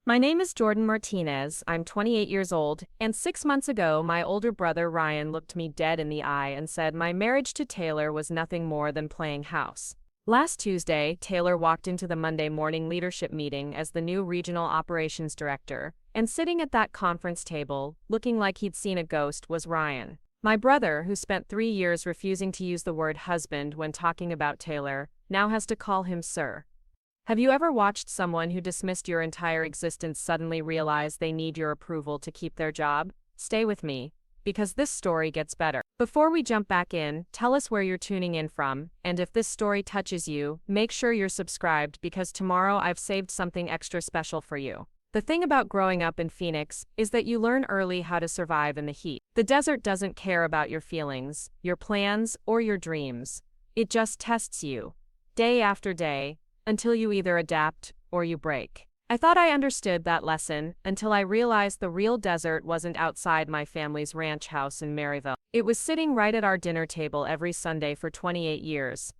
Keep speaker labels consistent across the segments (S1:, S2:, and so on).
S1: My name is Jordan Martinez, I'm 28 years old, and 6 months ago my older brother Ryan looked me dead in the eye and said my marriage to Taylor was nothing more than playing house. Last Tuesday, Taylor walked into the Monday morning leadership meeting as the new regional operations director, and sitting at that conference table, looking like he'd seen a ghost, was Ryan. My brother, who spent 3 years refusing to use the word husband when talking about Taylor, now has to call him sir. Have you ever watched someone who dismissed your entire existence suddenly realize they need your approval to keep their job? Stay with me, because this story gets better. Before we jump back in, tell us where you're tuning in from, and if this story touches you, make sure you're subscribed because tomorrow I've saved something extra special for you. The thing about growing up in Phoenix is that you learn early how to survive in the heat. The desert doesn't care about your feelings, your plans, or your dreams. It just tests you, day after day, until you either adapt or you break. I thought I understood that lesson until I realized the real desert wasn't outside my family's ranch house in Maryvale. It was sitting right at our dinner table every Sunday for 28 years.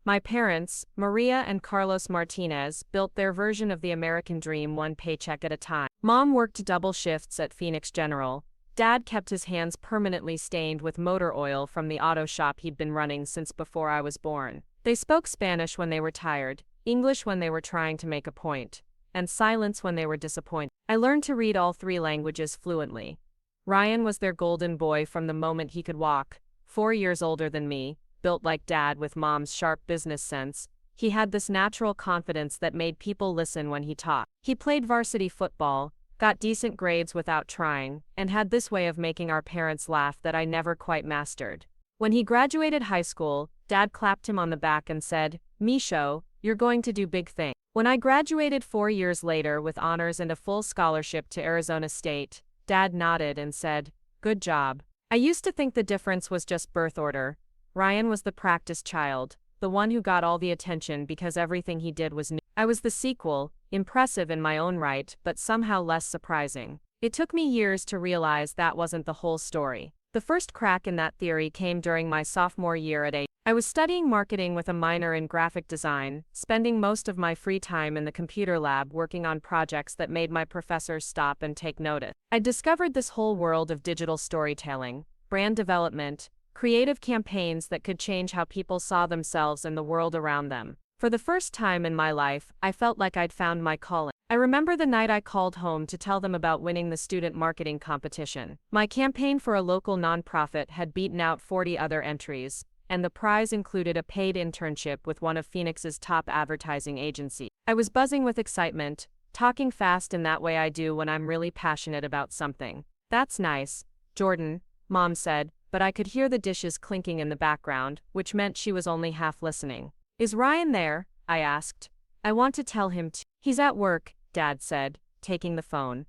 S1: My parents, Maria and Carlos Martinez, built their version of the American dream one paycheck at a time. Mom worked double shifts at Phoenix General. Dad kept his hands permanently stained with motor oil from the auto shop he'd been running since before I was born. They spoke Spanish when they were tired, English when they were trying to make a point, and silence when they were disappointed. I learned to read all three languages fluently. Ryan was their golden boy from the moment he could walk, 4 years older than me, built like Dad with Mom's sharp business sense. He had this natural confidence that made people listen when he taught. He played varsity football, got decent grades without trying, and had this way of making our parents laugh that I never quite mastered. When he graduated high school, Dad clapped him on the back and said, "Misho, you're going to do big things." When I graduated 4 years later with honors and a full scholarship to Arizona State, Dad nodded and said, "Good job." I used to think the difference was just birth order. Ryan was the practice child, the one who got all the attention because everything he did was new. I was the sequel, impressive in my own right, but somehow less surprising. It took me years to realize that wasn't the whole story. The first crack in that theory came during my sophomore year at A. I was studying marketing with a minor in graphic design, spending most of my free time in the computer lab working on projects that made my professors stop and take notice. I discovered this whole world of digital storytelling, brand development, creative campaigns that could change how people saw themselves and the world around them. For the first time in my life, I felt like I'd found my calling. I remember the night I called home to tell them about winning the student marketing competition. My campaign for a local nonprofit had beaten out 40 other entries, and the prize included a paid internship with one of Phoenix's top advertising agencies. I was buzzing with excitement, talking fast in that way I do when I'm really passionate about something. "That's nice, Jordan," Mom said, but I could hear the dishes clinking in the background, which meant she was only half listening. "Is Ryan there?" I asked. "I want to tell him to." "He's at work," Dad said, taking the phone.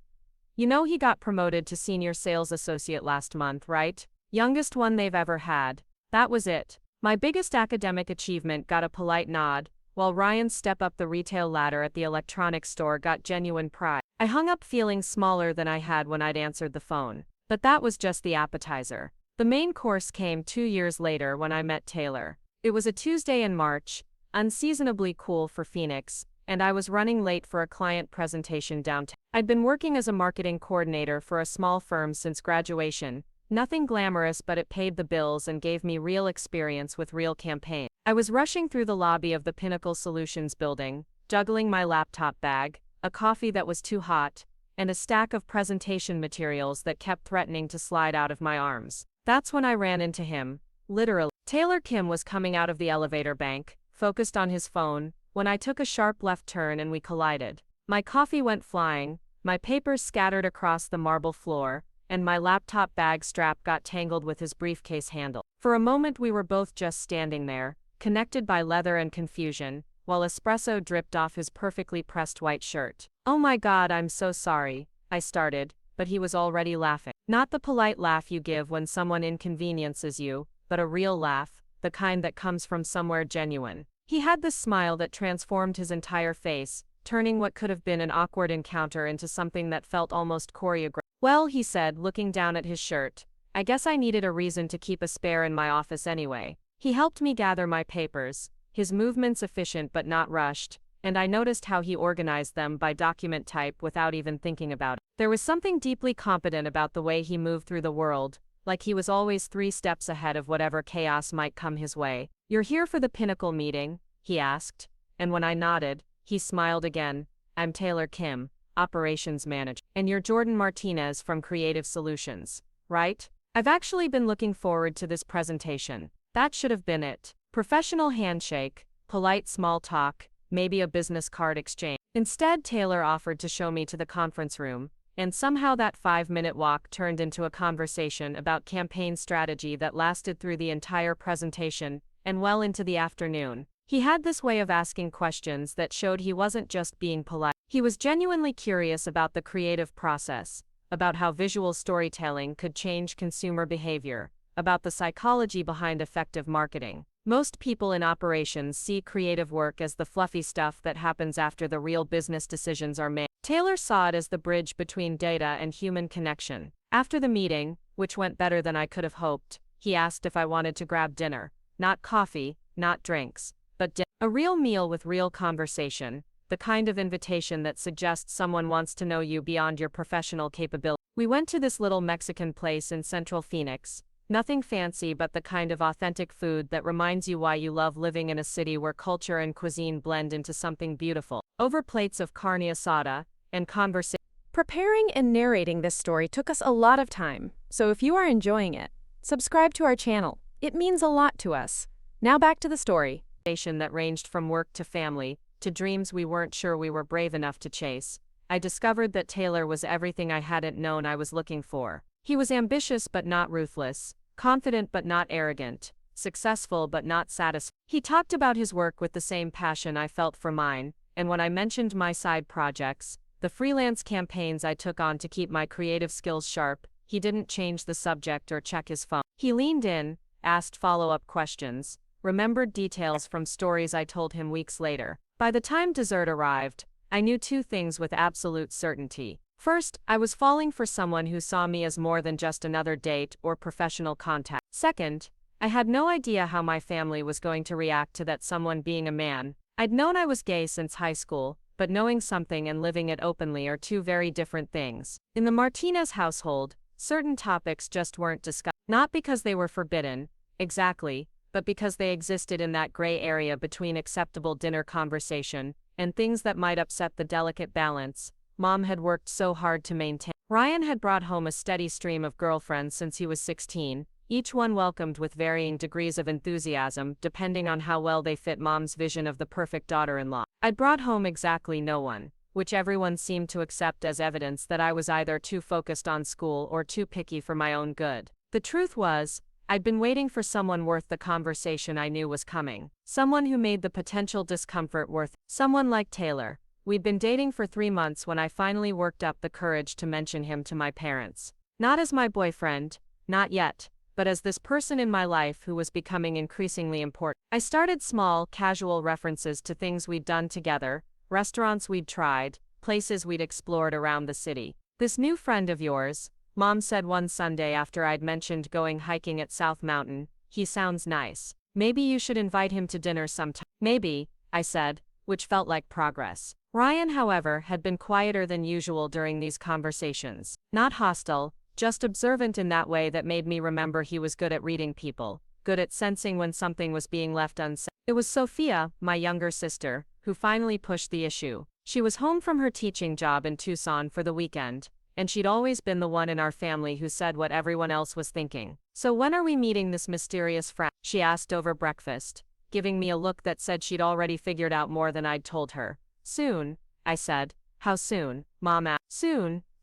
S1: "You know he got promoted to senior sales associate last month, right? Youngest one they've ever had." That was it. My biggest academic achievement got a polite nod, while Ryan's step up the retail ladder at the electronics store got genuine pride. I hung up feeling smaller than I had when I'd answered the phone. But that was just the appetizer. The main course came 2 years later when I met Taylor. It was a Tuesday in March, unseasonably cool for Phoenix, and I was running late for a client presentation downtown. I'd been working as a marketing coordinator for a small firm since graduation. Nothing glamorous, but it paid the bills and gave me real experience with real campaigns. I was rushing through the lobby of the Pinnacle Solutions building, juggling my laptop bag, a coffee that was too hot, and a stack of presentation materials that kept threatening to slide out of my arms. That's when I ran into him, literally. Taylor Kim was coming out of the elevator bank, focused on his phone, when I took a sharp left turn and we collided. My coffee went flying, my papers scattered across the marble floor, and my laptop bag strap got tangled with his briefcase handle. For a moment we were both just standing there, connected by leather and confusion, while espresso dripped off his perfectly pressed white shirt. "Oh my God, I'm so sorry," I started, but he was already laughing. Not the polite laugh you give when someone inconveniences you, but a real laugh, the kind that comes from somewhere genuine. He had this smile that transformed his entire face, turning what could have been an awkward encounter into something that felt almost choreographed. "Well," he said, looking down at his shirt, "I guess I needed a reason to keep a spare in my office anyway." He helped me gather my papers, his movements efficient but not rushed, and I noticed how he organized them by document type without even thinking about it. There was something deeply competent about the way he moved through the world, like he was always 3 steps ahead of whatever chaos might come his way. "You're here for the Pinnacle meeting?" he asked, and when I nodded, he smiled again. "I'm Taylor Kim, Operations Manager. And you're Jordan Martinez from Creative Solutions, right? I've actually been looking forward to this presentation." That should have been it. Professional handshake, polite small talk, maybe a business card exchange. Instead, Taylor offered to show me to the conference room, and somehow that 5-minute walk turned into a conversation about campaign strategy that lasted through the entire presentation and well into the afternoon. He had this way of asking questions that showed he wasn't just being polite. He was genuinely curious about the creative process, about how visual storytelling could change consumer behavior, about the psychology behind effective marketing. Most people in operations see creative work as the fluffy stuff that happens after the real business decisions are made. Taylor saw it as the bridge between data and human connection. After the meeting, which went better than I could have hoped, he asked if I wanted to grab dinner. Not coffee, not drinks, but dinner. A real meal with real conversation, the kind of invitation that suggests someone wants to know you beyond your professional capability. We went to this little Mexican place in Central Phoenix. Nothing fancy, but the kind of authentic food that reminds you why you love living in a city where culture and cuisine blend into something beautiful. Over plates of carne asada and conversation.
S2: Preparing and narrating this story took us a lot of time, so if you are enjoying it, subscribe to our channel. It means a lot to us. Now back to the story.
S1: That ranged from work to family, to dreams we weren't sure we were brave enough to chase. I discovered that Taylor was everything I hadn't known I was looking for. He was ambitious but not ruthless, confident but not arrogant, successful but not satisfied. He talked about his work with the same passion I felt for mine, and when I mentioned my side projects, the freelance campaigns I took on to keep my creative skills sharp, he didn't change the subject or check his phone. He leaned in, asked follow-up questions, remembered details from stories I told him weeks later. By the time dessert arrived, I knew 2 things with absolute certainty. First, I was falling for someone who saw me as more than just another date or professional contact. Second, I had no idea how my family was going to react to that someone being a man. I'd known I was gay since high school, but knowing something and living it openly are 2 very different things. In the Martinez household, certain topics just weren't discussed. Not because they were forbidden, exactly, but because they existed in that gray area between acceptable dinner conversation and things that might upset the delicate balance Mom had worked so hard to maintain. Ryan had brought home a steady stream of girlfriends since he was 16, each one welcomed with varying degrees of enthusiasm depending on how well they fit Mom's vision of the perfect daughter-in-law. I'd brought home exactly no one, which everyone seemed to accept as evidence that I was either too focused on school or too picky for my own good. The truth was, I'd been waiting for someone worth the conversation I knew was coming. Someone who made the potential discomfort worth it. Someone like Taylor. We'd been dating for 3 months when I finally worked up the courage to mention him to my parents. Not as my boyfriend, not yet, but as this person in my life who was becoming increasingly important. I started small, casual references to things we'd done together, restaurants we'd tried, places we'd explored around the city. "This new friend of yours," Mom said one Sunday after I'd mentioned going hiking at South Mountain, "he sounds nice. Maybe you should invite him to dinner sometime." "Maybe," I said, which felt like progress. Ryan, however, had been quieter than usual during these conversations. Not hostile, just observant in that way that made me remember he was good at reading people, good at sensing when something was being left unsaid. It was Sophia, my younger sister, who finally pushed the issue. She was home from her teaching job in Tucson for the weekend, and she'd always been the one in our family who said what everyone else was thinking. "So when are we meeting this mysterious friend?" she asked over breakfast, giving me a look that said she'd already figured out more than I'd told her. "Soon," I said. "How soon?" Mom asked.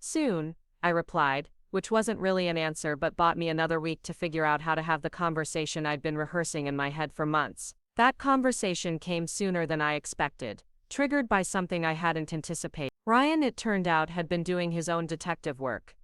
S1: Soon, I replied, which wasn't really an answer but bought me another week to figure out how to have the conversation I'd been rehearsing in my head for months. That conversation came sooner than I expected, triggered by something I hadn't anticipated. Ryan, it turned out, had been doing his own detective work.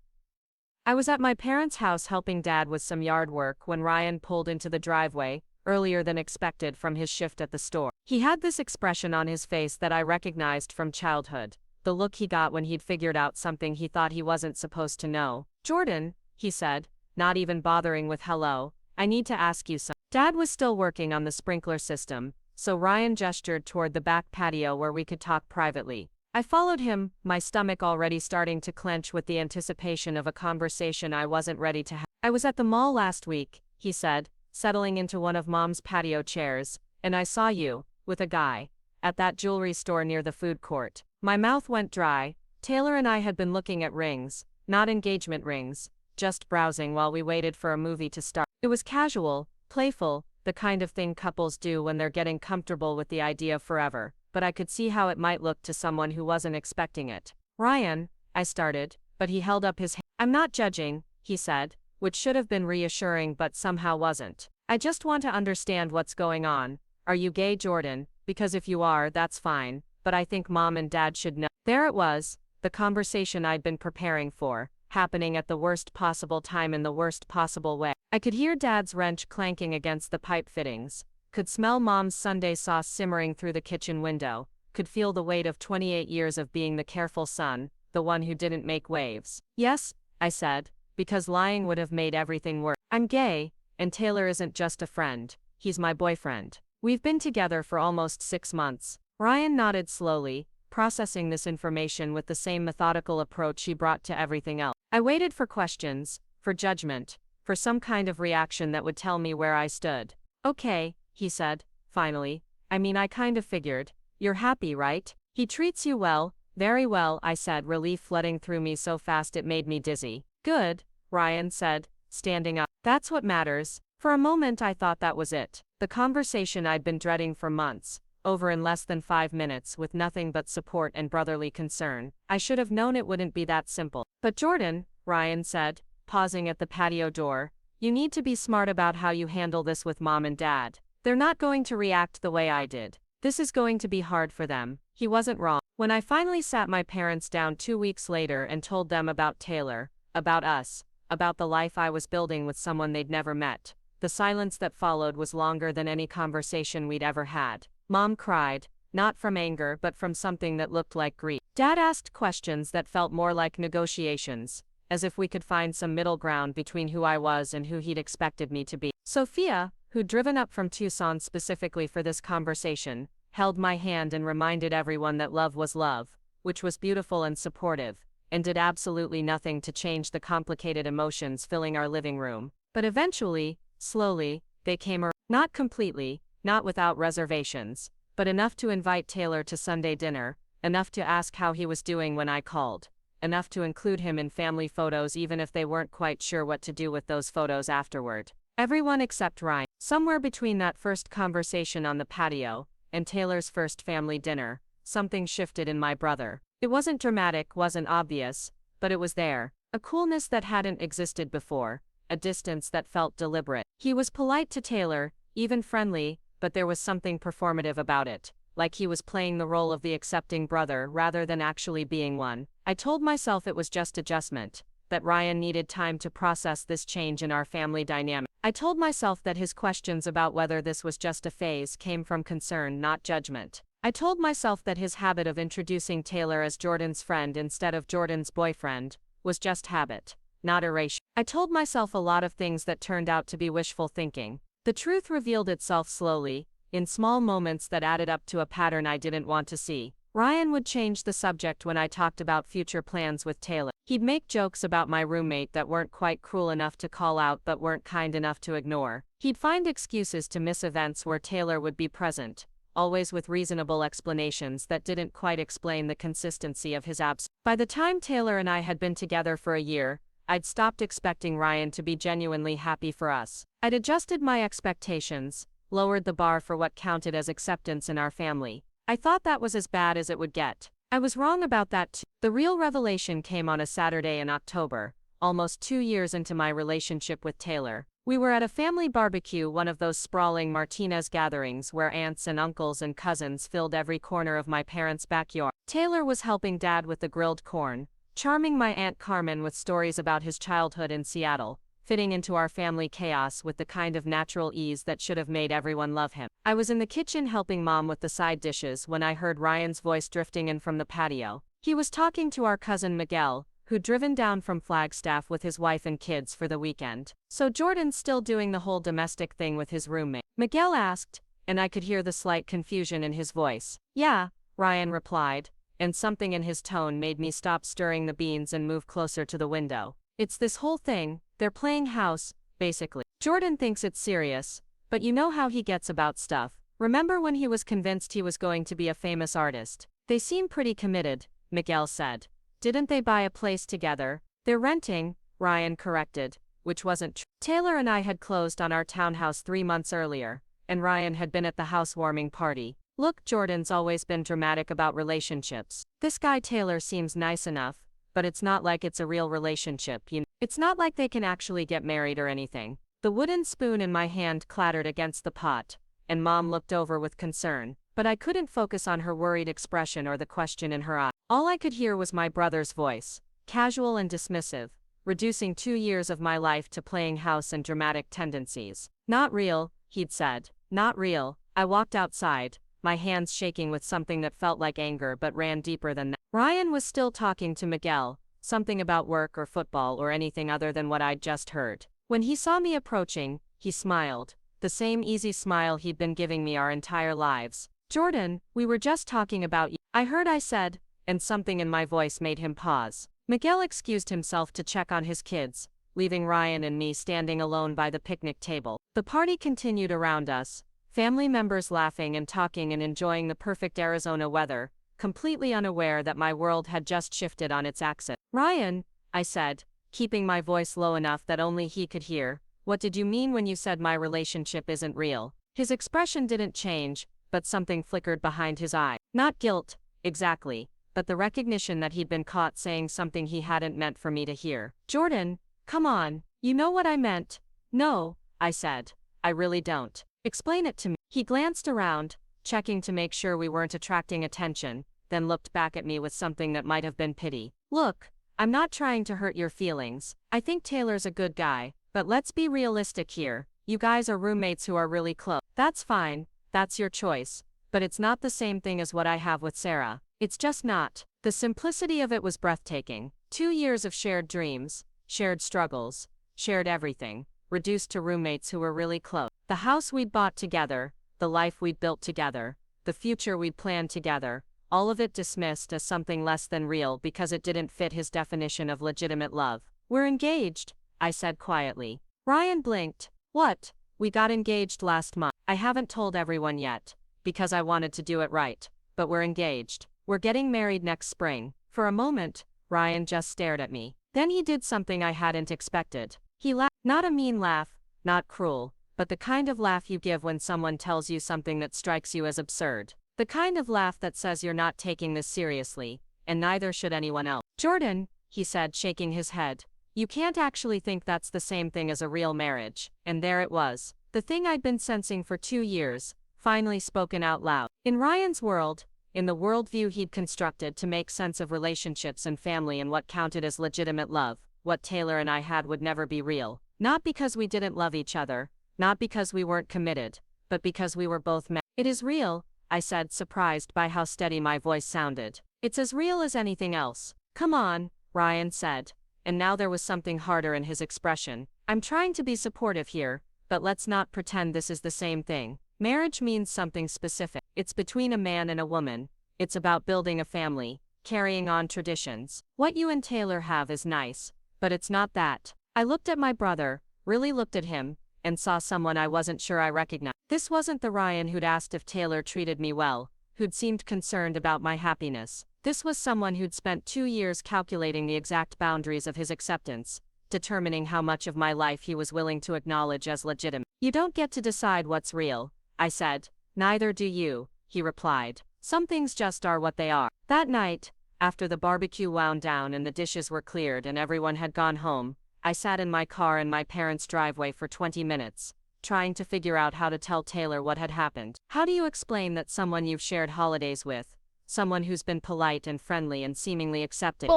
S1: I was at my parents' house helping Dad with some yard work when Ryan pulled into the driveway, earlier than expected from his shift at the store. He had this expression on his face that I recognized from childhood, the look he got when he'd figured out something he thought he wasn't supposed to know. "Jordan," he said, not even bothering with hello, "I need to ask you something." Dad was still working on the sprinkler system, so Ryan gestured toward the back patio where we could talk privately. I followed him, my stomach already starting to clench with the anticipation of a conversation I wasn't ready to have. I was at the mall last week, he said, settling into one of Mom's patio chairs, and I saw you, with a guy, at that jewelry store near the food court. My mouth went dry. Taylor and I had been looking at rings, not engagement rings, just browsing while we waited for a movie to start. It was casual, playful, the kind of thing couples do when they're getting comfortable with the idea of forever, but I could see how it might look to someone who wasn't expecting it. Ryan, I started, but he held up his hand. I'm not judging, he said, which should have been reassuring but somehow wasn't. I just want to understand what's going on. Are you gay, Jordan? Because if you are, that's fine, but I think Mom and Dad should know. There it was, the conversation I'd been preparing for, happening at the worst possible time in the worst possible way. I could hear Dad's wrench clanking against the pipe fittings, could smell Mom's Sunday sauce simmering through the kitchen window, could feel the weight of 28 years of being the careful son, the one who didn't make waves. Yes, I said, because lying would have made everything worse. I'm gay, and Taylor isn't just a friend, he's my boyfriend. We've been together for almost 6 months. Ryan nodded slowly, processing this information with the same methodical approach he brought to everything else. I waited for questions, for judgment, for some kind of reaction that would tell me where I stood. Okay, he said, finally. I mean, I kind of figured. You're happy, right? He treats you well. Very well, I said, relief flooding through me so fast it made me dizzy. Good, Ryan said, standing up. That's what matters. For a moment I thought that was it. The conversation I'd been dreading for months, over in less than 5 minutes with nothing but support and brotherly concern. I should have known it wouldn't be that simple. But Jordan, Ryan said, pausing at the patio door, you need to be smart about how you handle this with Mom and Dad. They're not going to react the way I did. This is going to be hard for them. He wasn't wrong. When I finally sat my parents down 2 weeks later and told them about Taylor, about us, about the life I was building with someone they'd never met, the silence that followed was longer than any conversation we'd ever had. Mom cried, not from anger but from something that looked like grief. Dad asked questions that felt more like negotiations, as if we could find some middle ground between who I was and who he'd expected me to be. Sophia, who'd driven up from Tucson specifically for this conversation, held my hand and reminded everyone that love was love, which was beautiful and supportive, and did absolutely nothing to change the complicated emotions filling our living room. But eventually, slowly, they came around. Not completely, not without reservations, but enough to invite Taylor to Sunday dinner, enough to ask how he was doing when I called, enough to include him in family photos even if they weren't quite sure what to do with those photos afterward. Everyone except Ryan. Somewhere between that first conversation on the patio and Taylor's first family dinner, something shifted in my brother. It wasn't dramatic, wasn't obvious, but it was there. A coolness that hadn't existed before, a distance that felt deliberate. He was polite to Taylor, even friendly, but there was something performative about it, like he was playing the role of the accepting brother rather than actually being one. I told myself it was just adjustment, that Ryan needed time to process this change in our family dynamic. I told myself that his questions about whether this was just a phase came from concern, not judgment. I told myself that his habit of introducing Taylor as Jordan's friend instead of Jordan's boyfriend was just habit, not erasure. I told myself a lot of things that turned out to be wishful thinking. The truth revealed itself slowly, in small moments that added up to a pattern I didn't want to see. Ryan would change the subject when I talked about future plans with Taylor. He'd make jokes about my roommate that weren't quite cruel enough to call out but weren't kind enough to ignore. He'd find excuses to miss events where Taylor would be present, always with reasonable explanations that didn't quite explain the consistency of his absence. By the time Taylor and I had been together for a year, I'd stopped expecting Ryan to be genuinely happy for us. I'd adjusted my expectations, lowered the bar for what counted as acceptance in our family. I thought that was as bad as it would get. I was wrong about that too. The real revelation came on a Saturday in October, almost 2 years into my relationship with Taylor. We were at a family barbecue, one of those sprawling Martinez gatherings where aunts and uncles and cousins filled every corner of my parents' backyard. Taylor was helping Dad with the grilled corn, charming my Aunt Carmen with stories about his childhood in Seattle, fitting into our family chaos with the kind of natural ease that should have made everyone love him. I was in the kitchen helping Mom with the side dishes when I heard Ryan's voice drifting in from the patio. He was talking to our cousin Miguel, who'd driven down from Flagstaff with his wife and kids for the weekend. So Jordan's still doing the whole domestic thing with his roommate. Miguel asked, and I could hear the slight confusion in his voice. Yeah, Ryan replied, and something in his tone made me stop stirring the beans and move closer to the window. It's this whole thing, they're playing house, basically. Jordan thinks it's serious, but you know how he gets about stuff. Remember when he was convinced he was going to be a famous artist? They seem pretty committed, Miguel said. Didn't they buy a place together? They're renting, Ryan corrected, which wasn't true. Taylor and I had closed on our townhouse 3 months earlier, and Ryan had been at the housewarming party. Look, Jordan's always been dramatic about relationships. This guy Taylor seems nice enough, but it's not like it's a real relationship, you know. It's not like they can actually get married or anything. The wooden spoon in my hand clattered against the pot, and Mom looked over with concern, but I couldn't focus on her worried expression or the question in her eye. All I could hear was my brother's voice, casual and dismissive, reducing 2 years of my life to playing house and dramatic tendencies. Not real, he'd said. Not real. I walked outside, my hands shaking with something that felt like anger but ran deeper than that. Ryan was still talking to Miguel, something about work or football or anything other than what I'd just heard. When he saw me approaching, he smiled, the same easy smile he'd been giving me our entire lives. Jordan, we were just talking about you. I heard I said, and something in my voice made him pause. Miguel excused himself to check on his kids, leaving Ryan and me standing alone by the picnic table. The party continued around us, family members laughing and talking and enjoying the perfect Arizona weather, completely unaware that my world had just shifted on its axis. Ryan, I said, keeping my voice low enough that only he could hear, what did you mean when you said my relationship isn't real? His expression didn't change, but something flickered behind his eye. Not guilt, exactly, but the recognition that he'd been caught saying something he hadn't meant for me to hear. Jordan, come on, you know what I meant. No, I said, I really don't. Explain it to me. He glanced around, checking to make sure we weren't attracting attention, then looked back at me with something that might have been pity. Look, I'm not trying to hurt your feelings. I think Taylor's a good guy, but let's be realistic here. You guys are roommates who are really close. That's fine, that's your choice, but it's not the same thing as what I have with Sarah. It's just not. The simplicity of it was breathtaking. 2 years of shared dreams, shared struggles, shared everything, reduced to roommates who were really close. The house we'd bought together, the life we'd built together, the future we'd planned together, all of it dismissed as something less than real because it didn't fit his definition of legitimate love. We're engaged, I said quietly. Ryan blinked. What? We got engaged last month. I haven't told everyone yet, because I wanted to do it right, but we're engaged. We're getting married next spring. For a moment, Ryan just stared at me. Then he did something I hadn't expected. He laughed. Not a mean laugh, not cruel, but the kind of laugh you give when someone tells you something that strikes you as absurd. The kind of laugh that says you're not taking this seriously, and neither should anyone else. Jordan, he said, shaking his head, you can't actually think that's the same thing as a real marriage. And there it was. The thing I'd been sensing for 2 years, finally spoken out loud. In Ryan's world, in the worldview he'd constructed to make sense of relationships and family and what counted as legitimate love, what Taylor and I had would never be real. Not because we didn't love each other, not because we weren't committed, but because we were both men. It is real, I said, surprised by how steady my voice sounded. It's as real as anything else. Come on, Ryan said, and now there was something harder in his expression. I'm trying to be supportive here, but let's not pretend this is the same thing. Marriage means something specific. It's between a man and a woman. It's about building a family, carrying on traditions. What you and Taylor have is nice, but it's not that. I looked at my brother, really looked at him, and saw someone I wasn't sure I recognized. This wasn't the Ryan who'd asked if Taylor treated me well, who'd seemed concerned about my happiness. This was someone who'd spent 2 years calculating the exact boundaries of his acceptance, determining how much of my life he was willing to acknowledge as legitimate. You don't get to decide what's real, I said. Neither do you, he replied. Some things just are what they are. That night, after the barbecue wound down and the dishes were cleared and everyone had gone home, I sat in my car in my parents' driveway for 20 minutes, trying to figure out how to tell Taylor what had happened. How do you explain that someone you've shared holidays with, someone who's been polite and friendly and seemingly accepting,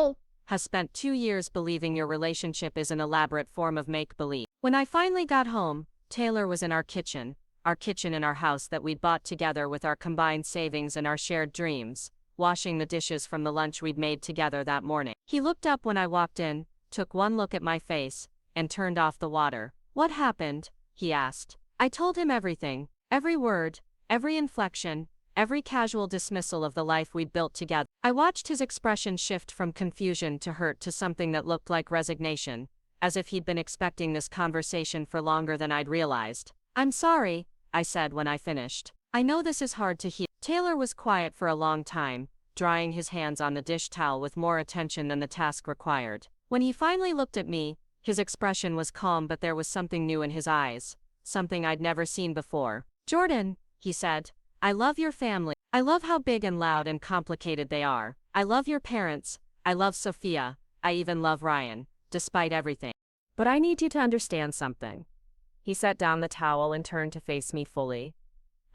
S1: has spent 2 years believing your relationship is an elaborate form of make-believe? When I finally got home, Taylor was in our kitchen in our house that we'd bought together with our combined savings and our shared dreams, washing the dishes from the lunch we'd made together that morning. He looked up when I walked in, took one look at my face, and turned off the water. What happened? He asked. I told him everything, every word, every inflection, every casual dismissal of the life we'd built together. I watched his expression shift from confusion to hurt to something that looked like resignation, as if he'd been expecting this conversation for longer than I'd realized. "I'm sorry," I said when I finished. "I know this is hard to hear." Taylor was quiet for a long time, drying his hands on the dish towel with more attention than the task required. When he finally looked at me, his expression was calm, but there was something new in his eyes, something I'd never seen before. "Jordan," he said, "I love your family. I love how big and loud and complicated they are. I love your parents. I love Sophia. I even love Ryan, despite everything. But I need you to understand something." He set down the towel and turned to face me fully.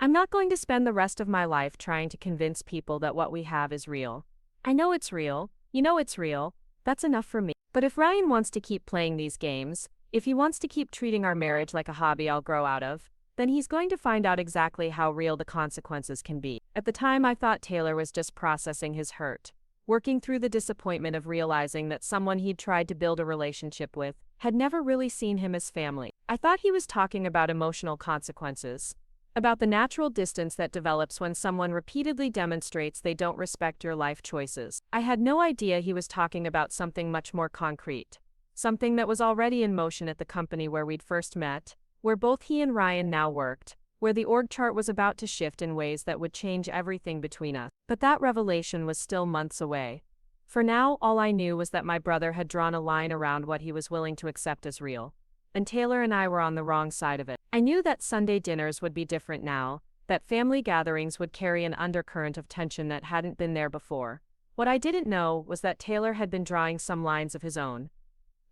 S1: "I'm not going to spend the rest of my life trying to convince people that what we have is real. I know it's real. You know it's real. That's enough for me. But if Ryan wants to keep playing these games, if he wants to keep treating our marriage like a hobby I'll grow out of, then he's going to find out exactly how real the consequences can be." At the time, I thought Taylor was just processing his hurt, working through the disappointment of realizing that someone he'd tried to build a relationship with had never really seen him as family. I thought he was talking about emotional consequences, about the natural distance that develops when someone repeatedly demonstrates they don't respect your life choices. I had no idea he was talking about something much more concrete, something that was already in motion at the company where we'd first met, where both he and Ryan now worked, where the org chart was about to shift in ways that would change everything between us. But that revelation was still months away. For now, all I knew was that my brother had drawn a line around what he was willing to accept as real, and Taylor and I were on the wrong side of it. I knew that Sunday dinners would be different now, that family gatherings would carry an undercurrent of tension that hadn't been there before. What I didn't know was that Taylor had been drawing some lines of his own.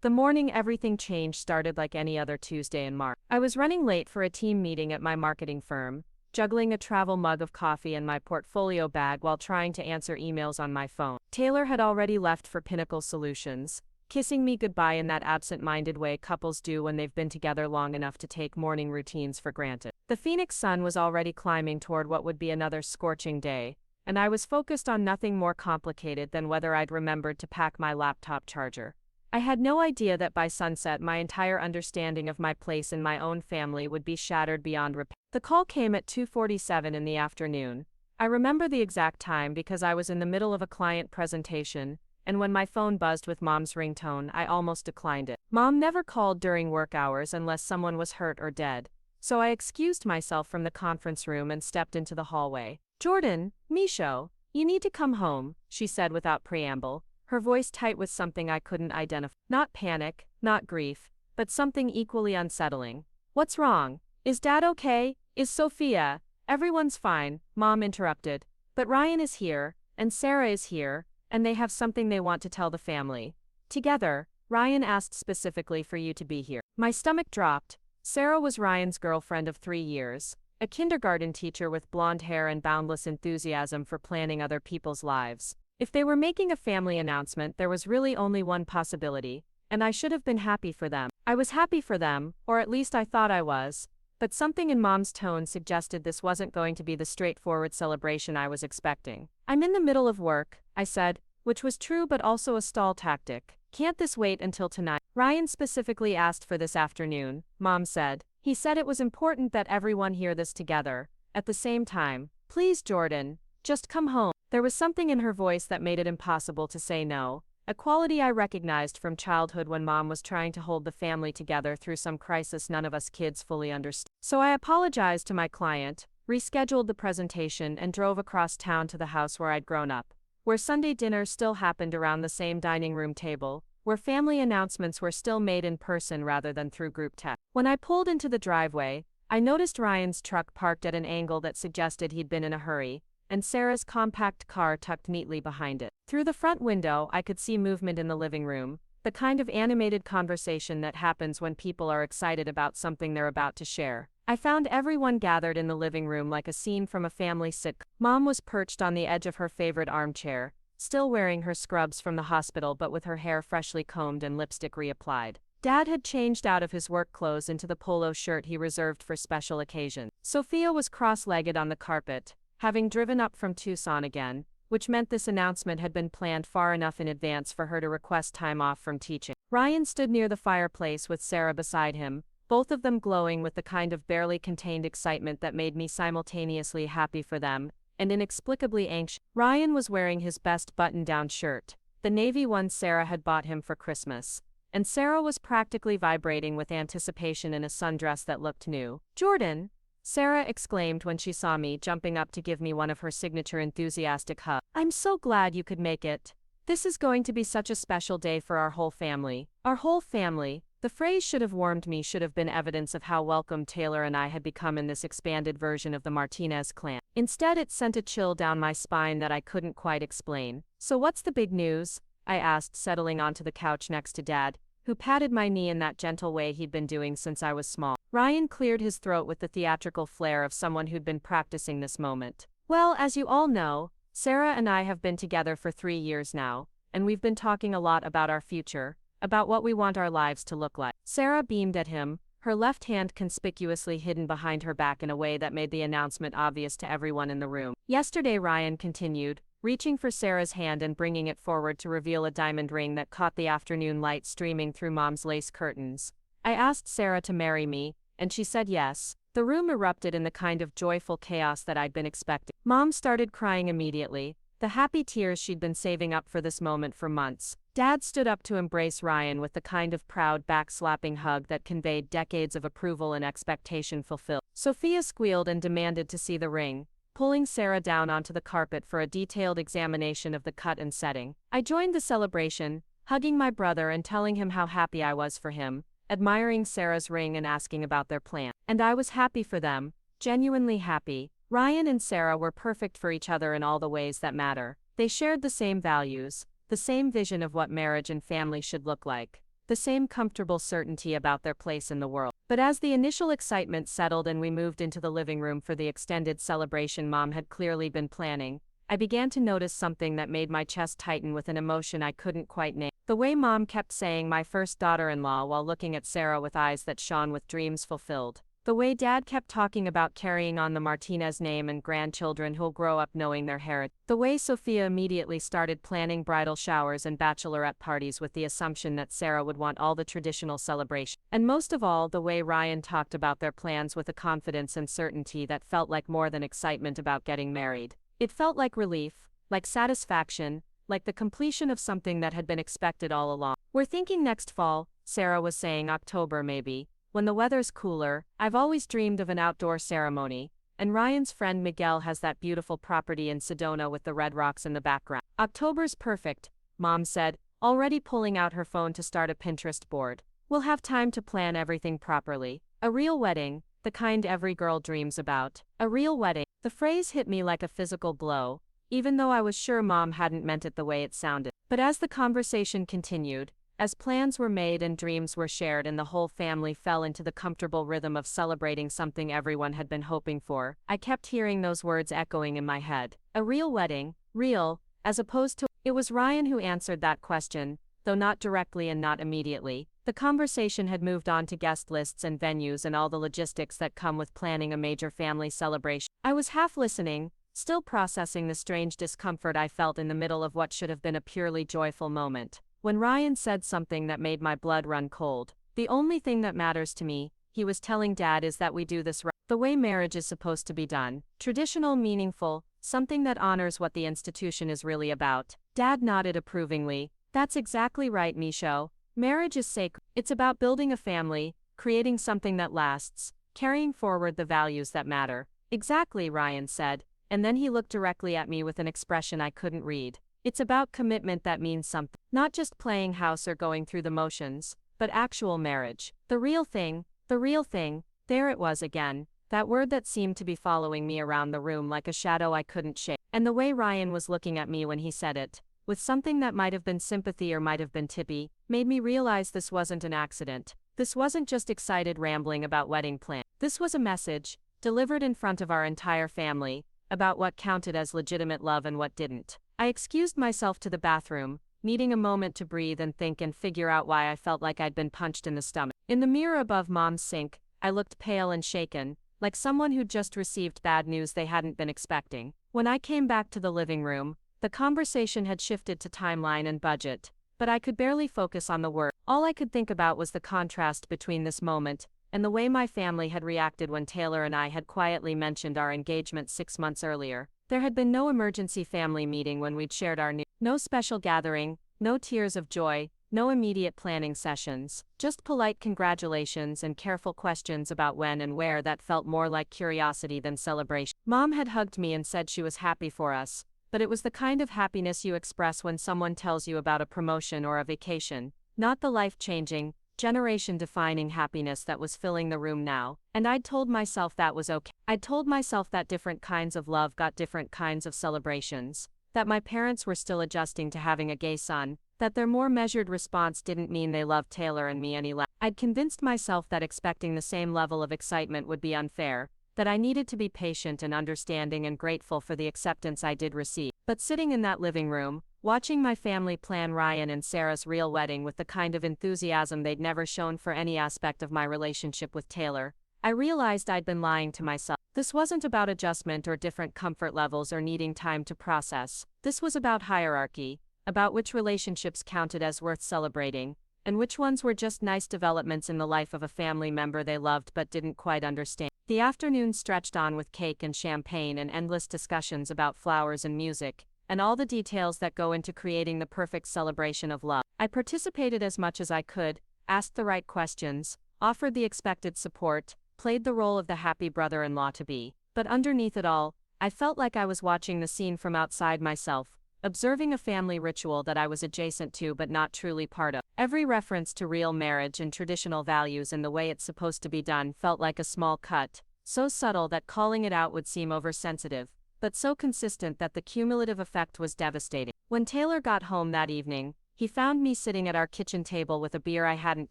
S1: The morning everything changed started like any other Tuesday in March. I was running late for a team meeting at my marketing firm, juggling a travel mug of coffee and my portfolio bag while trying to answer emails on my phone. Taylor had already left for Pinnacle Solutions, kissing me goodbye in that absent-minded way couples do when they've been together long enough to take morning routines for granted. The Phoenix sun was already climbing toward what would be another scorching day, and I was focused on nothing more complicated than whether I'd remembered to pack my laptop charger. I had no idea that by sunset my entire understanding of my place in my own family would be shattered beyond repair. The call came at 2:47 in the afternoon. I remember the exact time because I was in the middle of a client presentation, and when my phone buzzed with Mom's ringtone, I almost declined it. Mom never called during work hours unless someone was hurt or dead, so I excused myself from the conference room and stepped into the hallway. "Jordan, Misho, you need to come home," she said without preamble, her voice tight with something I couldn't identify. Not panic, not grief, but something equally unsettling. "What's wrong? Is Dad okay? Is Sophia?" "Everyone's fine," Mom interrupted. "But Ryan is here, and Sarah is here, and they have something they want to tell the family. Together, Ryan asked specifically for you to be here." My stomach dropped. Sarah was Ryan's girlfriend of 3 years, a kindergarten teacher with blonde hair and boundless enthusiasm for planning other people's lives. If they were making a family announcement, there was really only one possibility, and I should have been happy for them. I was happy for them, or at least I thought I was, but something in Mom's tone suggested this wasn't going to be the straightforward celebration I was expecting. "I'm in the middle of work," I said, which was true but also a stall tactic. "Can't this wait until tonight?" "Ryan specifically asked for this afternoon," Mom said. "He said it was important that everyone hear this together, at the same time. Please, Jordan, just come home." There was something in her voice that made it impossible to say no, a quality I recognized from childhood when Mom was trying to hold the family together through some crisis none of us kids fully understood. So I apologized to my client, rescheduled the presentation, and drove across town to the house where I'd grown up, where Sunday dinners still happened around the same dining room table, where family announcements were still made in person rather than through group text. When I pulled into the driveway, I noticed Ryan's truck parked at an angle that suggested he'd been in a hurry, and Sarah's compact car tucked neatly behind it. Through the front window, I could see movement in the living room, the kind of animated conversation that happens when people are excited about something they're about to share. I found everyone gathered in the living room like a scene from a family sitcom. Mom was perched on the edge of her favorite armchair, still wearing her scrubs from the hospital but with her hair freshly combed and lipstick reapplied. Dad had changed out of his work clothes into the polo shirt he reserved for special occasions. Sophia was cross-legged on the carpet, having driven up from Tucson again, which meant this announcement had been planned far enough in advance for her to request time off from teaching. Ryan stood near the fireplace with Sarah beside him, both of them glowing with the kind of barely contained excitement that made me simultaneously happy for them and inexplicably anxious. Ryan was wearing his best button-down shirt, the navy one Sarah had bought him for Christmas, and Sarah was practically vibrating with anticipation in a sundress that looked new. "Jordan!" Sarah exclaimed when she saw me, jumping up to give me one of her signature enthusiastic hugs. "I'm so glad you could make it. This is going to be such a special day for our whole family." Our whole family. The phrase should have warmed me, should have been evidence of how welcome Taylor and I had become in this expanded version of the Martinez clan. Instead, it sent a chill down my spine that I couldn't quite explain. "So what's the big news?" I asked, settling onto the couch next to Dad, who patted my knee in that gentle way he'd been doing since I was small. Ryan cleared his throat with the theatrical flair of someone who'd been practicing this moment. "Well, as you all know, Sarah and I have been together for 3 years now, and we've been talking a lot about our future, about what we want our lives to look like." Sarah beamed at him, her left hand conspicuously hidden behind her back in a way that made the announcement obvious to everyone in the room. "Yesterday," Ryan continued, reaching for Sarah's hand and bringing it forward to reveal a diamond ring that caught the afternoon light streaming through Mom's lace curtains, "I asked Sarah to marry me, and she said yes." The room erupted in the kind of joyful chaos that I'd been expecting. Mom started crying immediately, the happy tears she'd been saving up for this moment for months. Dad stood up to embrace Ryan with the kind of proud back-slapping hug that conveyed decades of approval and expectation fulfilled. Sophia squealed and demanded to see the ring, pulling Sarah down onto the carpet for a detailed examination of the cut and setting. I joined the celebration, hugging my brother and telling him how happy I was for him, admiring Sarah's ring and asking about their plan. And I was happy for them, genuinely happy. Ryan and Sarah were perfect for each other in all the ways that matter. They shared the same values, the same vision of what marriage and family should look like, the same comfortable certainty about their place in the world. But as the initial excitement settled and we moved into the living room for the extended celebration Mom had clearly been planning, I began to notice something that made my chest tighten with an emotion I couldn't quite name. The way Mom kept saying "my first daughter-in-law" while looking at Sarah with eyes that shone with dreams fulfilled. The way Dad kept talking about carrying on the Martinez name and grandchildren who'll grow up knowing their heritage. The way Sophia immediately started planning bridal showers and bachelorette parties with the assumption that Sarah would want all the traditional celebration. And most of all, the way Ryan talked about their plans with a confidence and certainty that felt like more than excitement about getting married. It felt like relief, like satisfaction, like the completion of something that had been expected all along. "We're thinking next fall," Sarah was saying, "October maybe, when the weather's cooler. I've always dreamed of an outdoor ceremony, and Ryan's friend Miguel has that beautiful property in Sedona with the red rocks in the background." "October's perfect," Mom said, already pulling out her phone to start a Pinterest board. "We'll have time to plan everything properly. A real wedding, the kind every girl dreams about. A real wedding." The phrase hit me like a physical blow, even though I was sure Mom hadn't meant it the way it sounded. But as the conversation continued, as plans were made and dreams were shared and the whole family fell into the comfortable rhythm of celebrating something everyone had been hoping for, I kept hearing those words echoing in my head. A real wedding, real, as opposed to. It was Ryan who answered that question, though not directly and not immediately. The conversation had moved on to guest lists and venues and all the logistics that come with planning a major family celebration. I was half listening, still processing the strange discomfort I felt in the middle of what should have been a purely joyful moment, when Ryan said something that made my blood run cold. "The only thing that matters to me," he was telling Dad, "is that we do this right, the way marriage is supposed to be done. Traditional, meaningful, something that honors what the institution is really about." Dad nodded approvingly. "That's exactly right, Micho. Marriage is sacred. It's about building a family, creating something that lasts, carrying forward the values that matter." "Exactly," Ryan said, and then he looked directly at me with an expression I couldn't read. "It's about commitment that means something. Not just playing house or going through the motions, but actual marriage. The real thing, the real thing." There it was again, that word that seemed to be following me around the room like a shadow I couldn't shake. And the way Ryan was looking at me when he said it, with something that might have been sympathy or might have been tippy, made me realize this wasn't an accident. This wasn't just excited rambling about wedding plans. This was a message, delivered in front of our entire family, about what counted as legitimate love and what didn't. I excused myself to the bathroom, needing a moment to breathe and think and figure out why I felt like I'd been punched in the stomach. In the mirror above Mom's sink, I looked pale and shaken, like someone who'd just received bad news they hadn't been expecting. When I came back to the living room, the conversation had shifted to timeline and budget, but I could barely focus on the work. All I could think about was the contrast between this moment and the way my family had reacted when Taylor and I had quietly mentioned our engagement 6 months earlier. There had been no emergency family meeting when we'd shared our news. No special gathering, no tears of joy, no immediate planning sessions, just polite congratulations and careful questions about when and where that felt more like curiosity than celebration. Mom had hugged me and said she was happy for us, but it was the kind of happiness you express when someone tells you about a promotion or a vacation, not the life-changing, generation-defining happiness that was filling the room now, and I'd told myself that was okay. I'd told myself that different kinds of love got different kinds of celebrations, that my parents were still adjusting to having a gay son, that their more measured response didn't mean they loved Taylor and me any less. I'd convinced myself that expecting the same level of excitement would be unfair, that I needed to be patient and understanding and grateful for the acceptance I did receive. But sitting in that living room, watching my family plan Ryan and Sarah's real wedding with the kind of enthusiasm they'd never shown for any aspect of my relationship with Taylor, I realized I'd been lying to myself. This wasn't about adjustment or different comfort levels or needing time to process. This was about hierarchy, about which relationships counted as worth celebrating, and which ones were just nice developments in the life of a family member they loved but didn't quite understand. The afternoon stretched on with cake and champagne and endless discussions about flowers and music, and all the details that go into creating the perfect celebration of love. I participated as much as I could, asked the right questions, offered the expected support, played the role of the happy brother-in-law-to-be, but underneath it all, I felt like I was watching the scene from outside myself, observing a family ritual that I was adjacent to but not truly part of. Every reference to real marriage and traditional values and the way it's supposed to be done felt like a small cut, so subtle that calling it out would seem oversensitive, but so consistent that the cumulative effect was devastating. When Taylor got home that evening, he found me sitting at our kitchen table with a beer I hadn't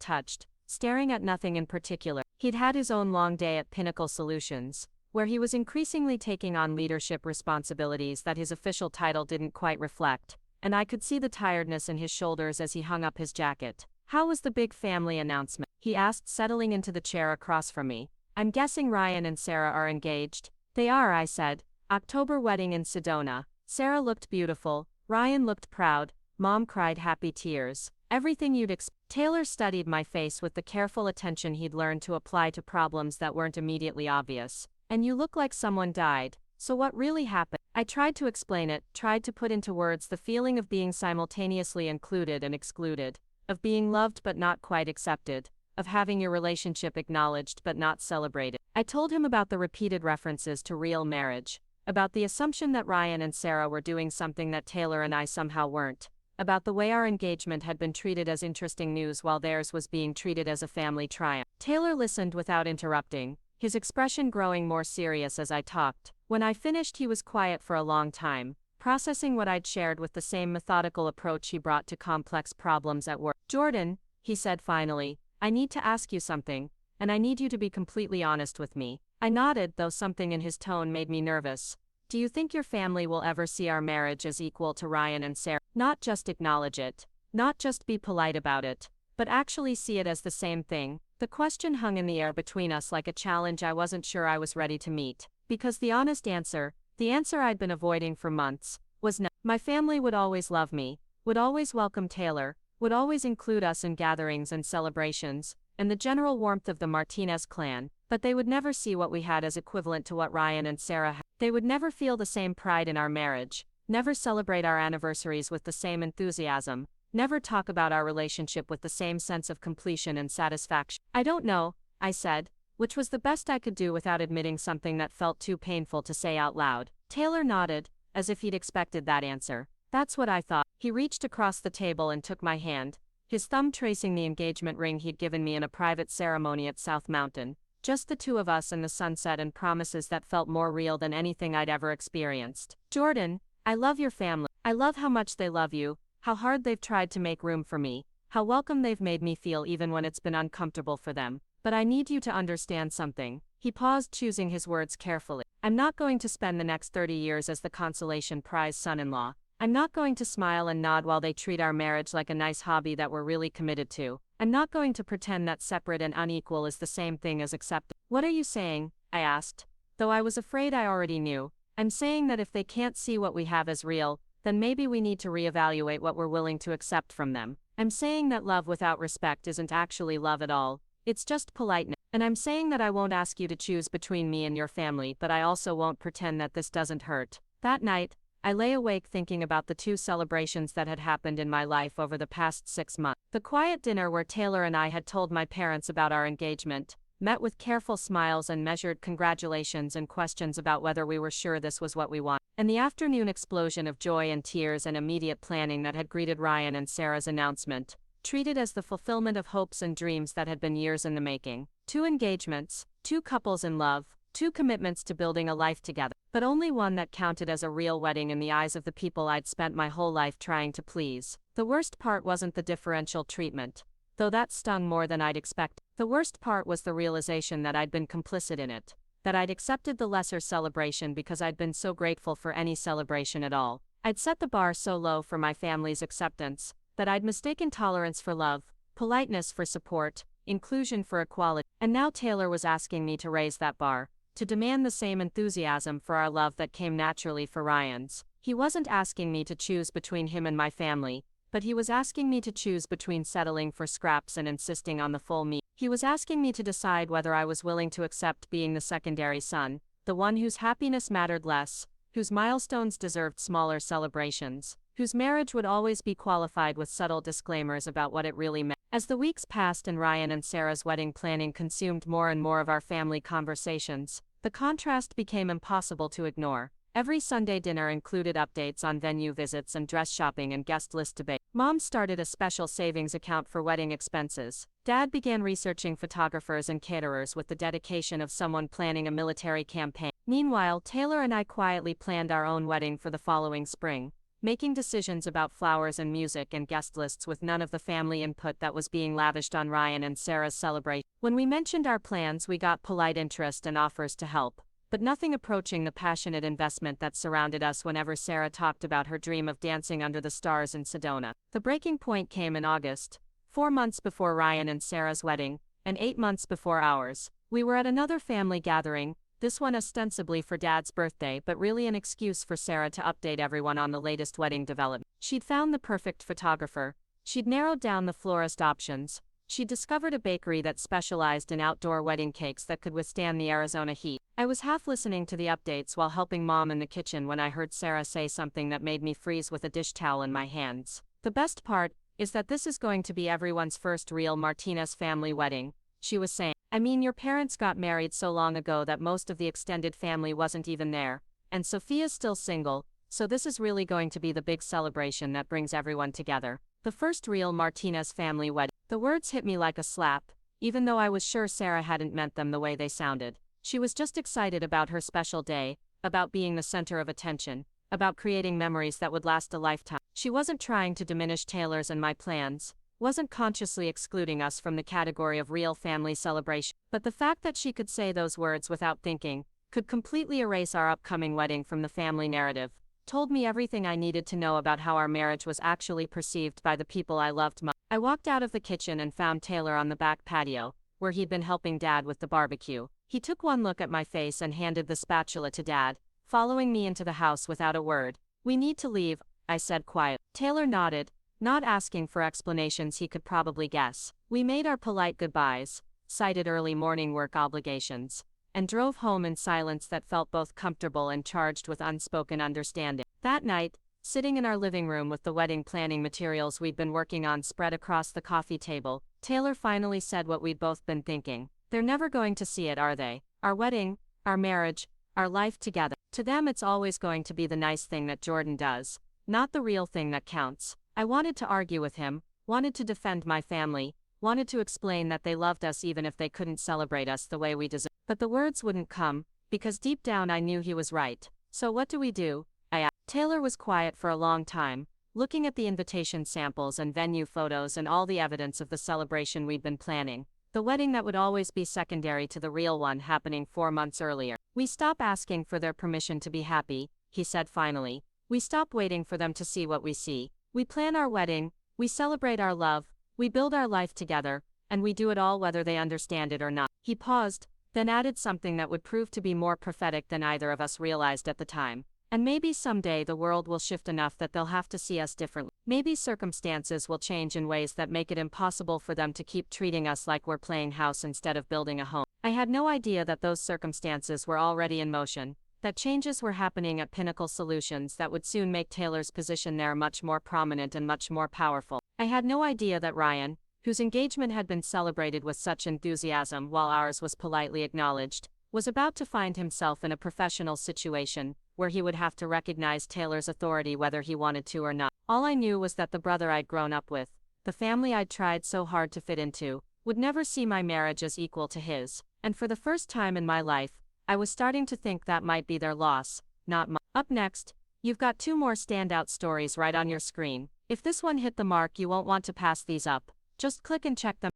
S1: touched, staring at nothing in particular. He'd had his own long day at Pinnacle Solutions, where he was increasingly taking on leadership responsibilities that his official title didn't quite reflect, and I could see the tiredness in his shoulders as he hung up his jacket. "How was the big family announcement?" he asked, settling into the chair across from me. "I'm guessing Ryan and Sarah are engaged." "They are," I said. "October wedding in Sedona." Sarah looked beautiful, Ryan looked proud, Mom cried happy tears. Everything you'd expect. Taylor studied my face with the careful attention he'd learned to apply to problems that weren't immediately obvious. "And you look like someone died, so what really happened?" I tried to explain it, tried to put into words the feeling of being simultaneously included and excluded, of being loved but not quite accepted, of having your relationship acknowledged but not celebrated. I told him about the repeated references to real marriage, about the assumption that Ryan and Sarah were doing something that Taylor and I somehow weren't, about the way our engagement had been treated as interesting news while theirs was being treated as a family triumph. Taylor listened without interrupting, his expression growing more serious as I talked. When I finished, he was quiet for a long time, processing what I'd shared with the same methodical approach he brought to complex problems at work. "Jordan," he said finally, "I need to ask you something, and I need you to be completely honest with me." I nodded, though something in his tone made me nervous. "Do you think your family will ever see our marriage as equal to Ryan and Sarah? Not just acknowledge it, not just be polite about it, but actually see it as the same thing?" The question hung in the air between us like a challenge I wasn't sure I was ready to meet, because the honest answer, the answer I'd been avoiding for months, was no. My family would always love me, would always welcome Taylor, would always include us in gatherings and celebrations, and the general warmth of the Martinez clan, but they would never see what we had as equivalent to what Ryan and Sarah had. They would never feel the same pride in our marriage, never celebrate our anniversaries with the same enthusiasm, never talk about our relationship with the same sense of completion and satisfaction. "I don't know," I said, which was the best I could do without admitting something that felt too painful to say out loud. Taylor nodded, as if he'd expected that answer. "That's what I thought." He reached across the table and took my hand, his thumb tracing the engagement ring he'd given me in a private ceremony at South Mountain. Just the two of us in the sunset and promises that felt more real than anything I'd ever experienced. "Jordan, I love your family. I love how much they love you, how hard they've tried to make room for me, how welcome they've made me feel even when it's been uncomfortable for them. But I need you to understand something." He paused, choosing his words carefully. "I'm not going to spend the next 30 years as the consolation prize son-in-law. I'm not going to smile and nod while they treat our marriage like a nice hobby that we're really committed to. I'm not going to pretend that separate and unequal is the same thing as accepted." "What are you saying?" I asked, though I was afraid I already knew. "I'm saying that if they can't see what we have as real, then maybe we need to reevaluate what we're willing to accept from them. I'm saying that love without respect isn't actually love at all, it's just politeness." And I'm saying that I won't ask you to choose between me and your family, but I also won't pretend that this doesn't hurt. That night, I lay awake thinking about the 2 celebrations that had happened in my life over the past 6 months. The quiet dinner where Taylor and I had told my parents about our engagement, met with careful smiles and measured congratulations and questions about whether we were sure this was what we wanted. And the afternoon explosion of joy and tears and immediate planning that had greeted Ryan and Sarah's announcement, treated as the fulfillment of hopes and dreams that had been years in the making. 2 engagements, 2 couples in love, 2 commitments to building a life together, but only one that counted as a real wedding in the eyes of the people I'd spent my whole life trying to please. The worst part wasn't the differential treatment, though that stung more than I'd expected. The worst part was the realization that I'd been complicit in it, that I'd accepted the lesser celebration because I'd been so grateful for any celebration at all. I'd set the bar so low for my family's acceptance, that I'd mistaken tolerance for love, politeness for support, inclusion for equality, and now Taylor was asking me to raise that bar, to demand the same enthusiasm for our love that came naturally for Ryan's. He wasn't asking me to choose between him and my family, but he was asking me to choose between settling for scraps and insisting on the full meal. He was asking me to decide whether I was willing to accept being the secondary son, the one whose happiness mattered less, whose milestones deserved smaller celebrations, whose marriage would always be qualified with subtle disclaimers about what it really meant. As the weeks passed and Ryan and Sarah's wedding planning consumed more and more of our family conversations, the contrast became impossible to ignore. Every Sunday dinner included updates on venue visits and dress shopping and guest list debate. Mom started a special savings account for wedding expenses. Dad began researching photographers and caterers with the dedication of someone planning a military campaign. Meanwhile, Taylor and I quietly planned our own wedding for the following spring, making decisions about flowers and music and guest lists with none of the family input that was being lavished on Ryan and Sarah's celebration. When we mentioned our plans, we got polite interest and offers to help, but nothing approaching the passionate investment that surrounded us whenever Sarah talked about her dream of dancing under the stars in Sedona. The breaking point came in August, 4 months before Ryan and Sarah's wedding, and 8 months before ours. We were at another family gathering, this one ostensibly for Dad's birthday but really an excuse for Sarah to update everyone on the latest wedding development. She'd found the perfect photographer, she'd narrowed down the florist options, she'd discovered a bakery that specialized in outdoor wedding cakes that could withstand the Arizona heat. I was half listening to the updates while helping Mom in the kitchen when I heard Sarah say something that made me freeze with a dish towel in my hands. "The best part is that this is going to be everyone's first real Martinez family wedding," she was saying. "I mean, your parents got married so long ago that most of the extended family wasn't even there, and Sophia's still single, so this is really going to be the big celebration that brings everyone together. The first real Martinez family wedding." The words hit me like a slap, even though I was sure Sarah hadn't meant them the way they sounded. She was just excited about her special day, about being the center of attention, about creating memories that would last a lifetime. She wasn't trying to diminish Taylor's and my plans, wasn't consciously excluding us from the category of real family celebration. But the fact that she could say those words without thinking, could completely erase our upcoming wedding from the family narrative, told me everything I needed to know about how our marriage was actually perceived by the people I loved most. I walked out of the kitchen and found Taylor on the back patio, where he'd been helping Dad with the barbecue. He took one look at my face and handed the spatula to Dad, following me into the house without a word. "We need to leave," I said quietly. Taylor nodded, not asking for explanations he could probably guess. We made our polite goodbyes, cited early morning work obligations, and drove home in silence that felt both comfortable and charged with unspoken understanding. That night, sitting in our living room with the wedding planning materials we'd been working on spread across the coffee table, Taylor finally said what we'd both been thinking. "They're never going to see it, are they? Our wedding, our marriage, our life together. To them it's always going to be the nice thing that Jordan does, not the real thing that counts." I wanted to argue with him, wanted to defend my family, wanted to explain that they loved us even if they couldn't celebrate us the way we deserved. But the words wouldn't come, because deep down I knew he was right. "So what do we do?" I asked. Taylor was quiet for a long time, looking at the invitation samples and venue photos and all the evidence of the celebration we'd been planning. The wedding that would always be secondary to the real one happening 4 months earlier. "We stop asking for their permission to be happy," he said finally. "We stop waiting for them to see what we see. We plan our wedding, we celebrate our love, we build our life together, and we do it all whether they understand it or not." He paused, then added something that would prove to be more prophetic than either of us realized at the time. "And maybe someday the world will shift enough that they'll have to see us differently." Maybe circumstances will change in ways that make it impossible for them to keep treating us like we're playing house instead of building a home. I had no idea that those circumstances were already in motion, that changes were happening at Pinnacle Solutions that would soon make Taylor's position there much more prominent and much more powerful. I had no idea that Ryan, whose engagement had been celebrated with such enthusiasm while ours was politely acknowledged, was about to find himself in a professional situation where he would have to recognize Taylor's authority whether he wanted to or not. All I knew was that the brother I'd grown up with, the family I'd tried so hard to fit into, would never see my marriage as equal to his, and for the first time in my life, I was starting to think that might be their loss, not mine. Up next, you've got 2 more standout stories right on your screen. If this one hit the mark, you won't want to pass these up. Just click and check them.